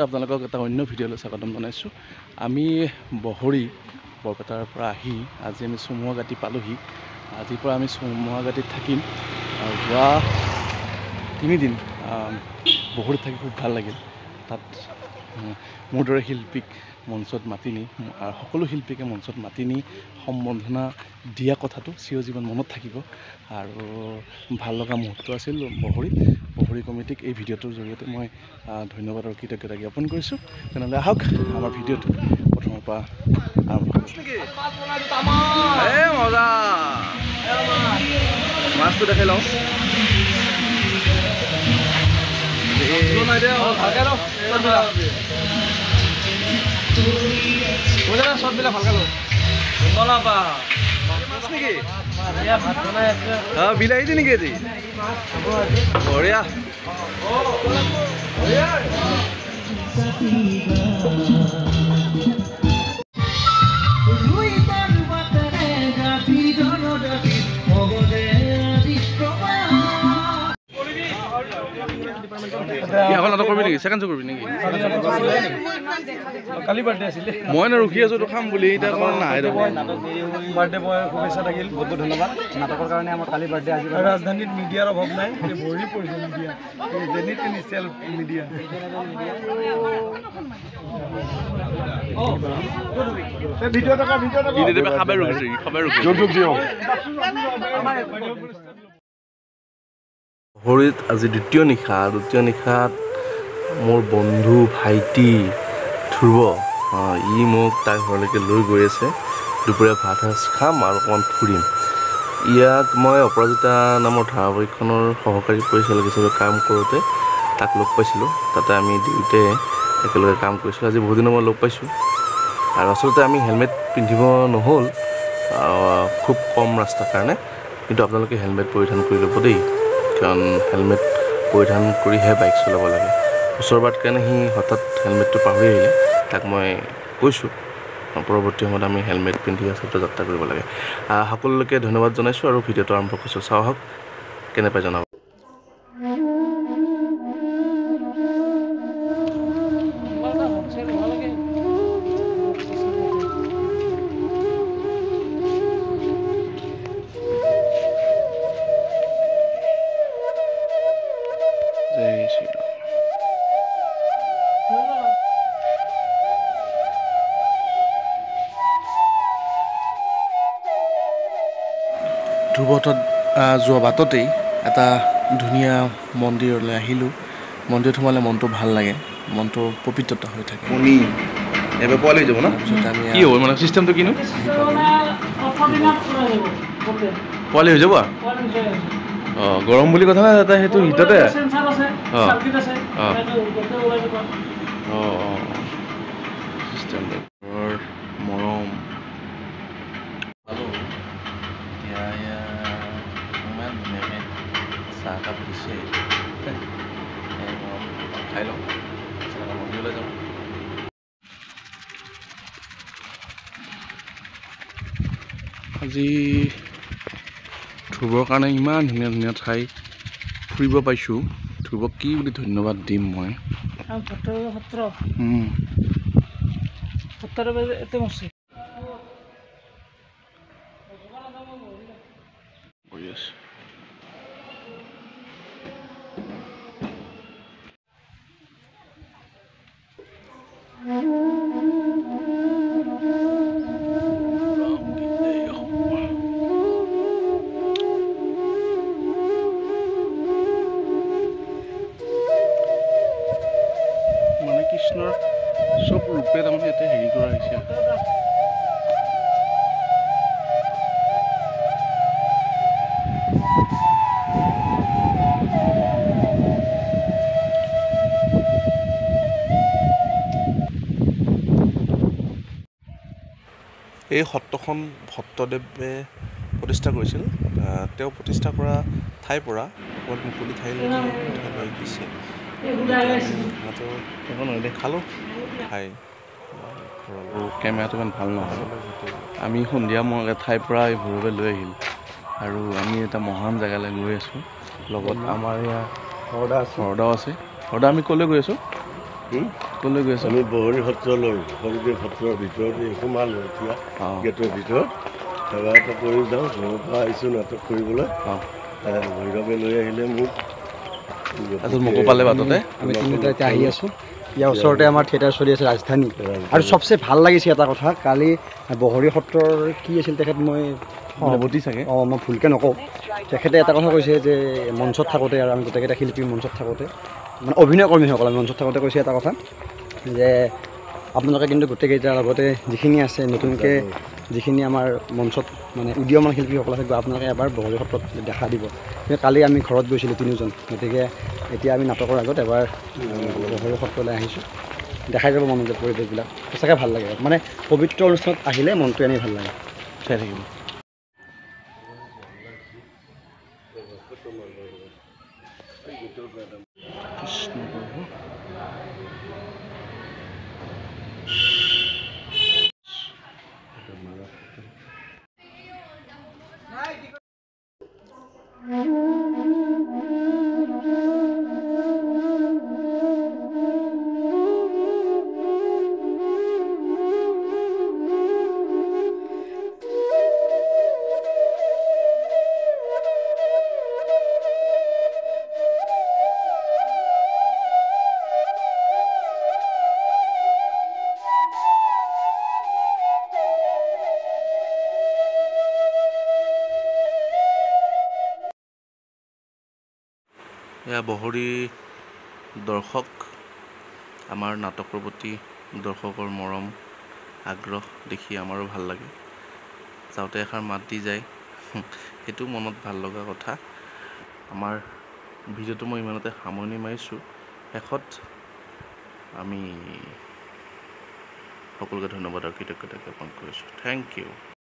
আপোনালোকক এটা অন্য ভিডিঅ'লৈ স্বাগতম জনাইছোঁ। আমি বহৰী বৰপেটাৰ পৰা আহি আজি আমি চমুৱাগাতি পালোহি। আজিৰ পৰা আমি চমুৱাগাতিত থাকিম। যোৱা 3 দিন বহৰীত থাকি খুব ভাল লাগিল। তাত মোৰ দৰে শিল্পীক মঞ্চত মাতি নি সকলো শিল্পীকে মঞ্চত মাতি নি সম্বৰ্ধনা দিয়া কথাটো চিৰজীৱন মনত থাকিব আৰু ভাল লগা মুহূৰ্ত আছিল বহৰী কমিটিক এই ভিডিঅ'টোৰ জৰিয়তে মই ধন্যবাদ আৰু কৃতজ্ঞতা জ্ঞাপন কৰিছোঁ। তেনেহ'লে আহক আমাৰ ভিডিঅ'টো প্ৰথমৰ পৰা আৰম্ভ কৰিছোঁ। মাছটো দেখাই লওঁ। বিলাহী নেকি আজি বঢ়িয়া। কালি বাৰ্থডে আছিলে মই ৰখি আছো খাম বুলি এতিয়া নাই বাৰ্থডে বয় শুভেচ্ছা থাকিল। বহুত বহুত ধন্যবাদ নাটকৰ কাৰণে। আমাৰ কালি বাৰ্থডে আজি ৰাজধানীত মিডিয়াৰ অভাৱ নাই, ভৰি পৰিছে মিডিয়া, জেনিট ইনিচিয়েল মিডিয়া। বহৰীত আজি দ্বিতীয় নিশাত মোৰ বন্ধু ভাইটি ধ্ৰুৱ ই মোক তাৰ ঘৰলৈকে লৈ গৈ আছে। দুপৰীয়া ভাত সাজ খাম আৰু অকণমান ফুৰিম। ইয়াত মই অপৰাজিতা নামৰ ধাৰাবাহিকখনৰ সহকাৰী পৰিচালক হিচাপে কাম কৰোঁতে তাক লগ পাইছিলোঁ। তাতে আমি দুয়োটাই একেলগে কাম কৰিছিলোঁ। আজি বহুদিনৰ মই লগ পাইছোঁ আৰু আচলতে আমি হেলমেট পিন্ধিব নহ'ল খুব কম ৰাস্তাৰ কাৰণে, কিন্তু আপোনালোকে হেলমেট পৰিধান কৰি ল'ব দেই, কাৰণ হেলমেট পৰিধান কৰিহে বাইক চলাব লাগে। ওচৰবাত কাৰণে সি হঠাৎ হেলমেটটো পাহৰি আহিলে। তাক মই কৈছোঁ পৰৱৰ্তী সময়ত আমি হেলমেট পিন্ধি আচলতে যাত্ৰা কৰিব লাগে। সকলোকে ধন্যবাদ জনাইছোঁ আৰু ভিডিঅ'টো আৰম্ভ কৰিছোঁ। চাওঁ আহক কেনে পাই জনাব। ধ্ৰুৱতত যোৱা বাটতেই এটা ধুনীয়া মন্দিৰলৈ আহিলোঁ। মন্দিৰত সোমালে মনটো ভাল লাগে, মনটো পবিত্ৰতা হৈ থাকে। এবাৰ পোৱালি যাব ন? কি হ'ব মানে চিষ্টেমটো কিনো? পোৱালি হৈ যাব গৰম বুলি কথা নাই, সেইটো হিটতে মৰম ইমান ধুনীয়াকৈ চাহকাপ দিছে। খাই লওঁ, মন্দিৰলৈ যাওঁ। আজি ধ্ৰুৱৰ কাৰণে ইমান ধুনীয়া ধুনীয়া ঠাই ফুৰিব পাইছোঁ। ধ্ৰুৱক কি বুলি ধন্যবাদ দিম মই। মানে কৃষ্ণৰ চব ৰূপে তাৰমানে ইয়াতে হেৰি কৰা হৈছে। এই সত্ৰখন ভট্টদেৱে প্ৰতিষ্ঠা কৰিছিল। তেওঁ প্ৰতিষ্ঠা কৰা ঠাইৰ পৰা অকল মুকলি ঠাইলৈ লৈ গৈছে। খালোঁ খাই কেমেৰাটো ইমান ভাল নহয়। আমি সন্ধিয়া এঠাইৰ পৰা এইবোৰলৈ লৈ আহিল আৰু আমি এটা মহান জেগালৈ গৈ আছোঁ। লগত আমাৰ ইয়াৰ হৰদাও আছে। হৰদা আমি ক'লৈ গৈ আছোঁ? ক'লৈ গৈ আছা? আমি বহৰী সত্ৰলৈ হৰিদেৱ সত্ৰৰ ভিতৰত সোমালোঁ এতিয়া গেটৰ ভিতৰত সেৱা এটা কৰি যাওঁ। ঘৰৰ পৰা আহিছোঁ নাটক কৰিবলৈ। ভৈৰৱে লৈ আহিলে মোক। মোকো পালে বাটতে। আমি তিনিটা এতিয়া আহি আছোঁ। ইয়াৰ ওচৰতে আমাৰ থিয়েটাৰ চলি আছে ৰাজধানী। আৰু চবচে ভাল লাগিছে এটা কথা, কালি বহৰী সত্ৰৰ কি আছিল তেখেত মই সভাপতি চাগে। মই ভুলকৈ নকওঁ। তেখেতে এটা কথা কৈছে যে মঞ্চত থাকোঁতে আৰু আমি গোটেইকেইটা শিল্পী মঞ্চত থাকোঁতে মানে অভিনয় কৰ্মীসকল আমি মঞ্চত থাকোঁতে কৈছে এটা কথা যে আপোনালোকে কিন্তু গোটেইকেইটাৰ লগতে যিখিনি আছে নতুনকৈ যিখিনি আমাৰ মঞ্চত মানে উদীয়মান শিল্পীসকল আছে আপোনালোকে এবাৰ বহৰী সত্ৰত দেখা দিব। কিন্তু কালি আমি ঘৰত গৈছিলোঁ তিনিওজন, গতিকে এতিয়া আমি নাটকৰ আগত এবাৰ বহৰী সত্ৰলৈ আহিছোঁ। দেখাই যাব মন যায় পৰিৱেশবিলাক, সঁচাকৈ ভাল লাগে। মানে পবিত্ৰ অনুষ্ঠানত আহিলে মনটো এনেই ভাল লাগে। চাই থাকিব। কৃষ্ণ প্ৰভু। এয়া বহৰী দৰ্শক, আমাৰ নাটকৰ প্ৰতি দৰ্শকৰ মৰম আগ্ৰহ দেখি আমাৰো ভাল লাগে। যাওঁতে এষাৰ মাত দি যায়, সেইটো মনত ভাল লগা কথা। আমাৰ ভিডিঅ'টো মই ইমানতে সামৰণি মাৰিছোঁ। শেষত আমি সকলোকে ধন্যবাদ আৰু কৃতজ্ঞতা জ্ঞাপন কৰিছোঁ। Thank U.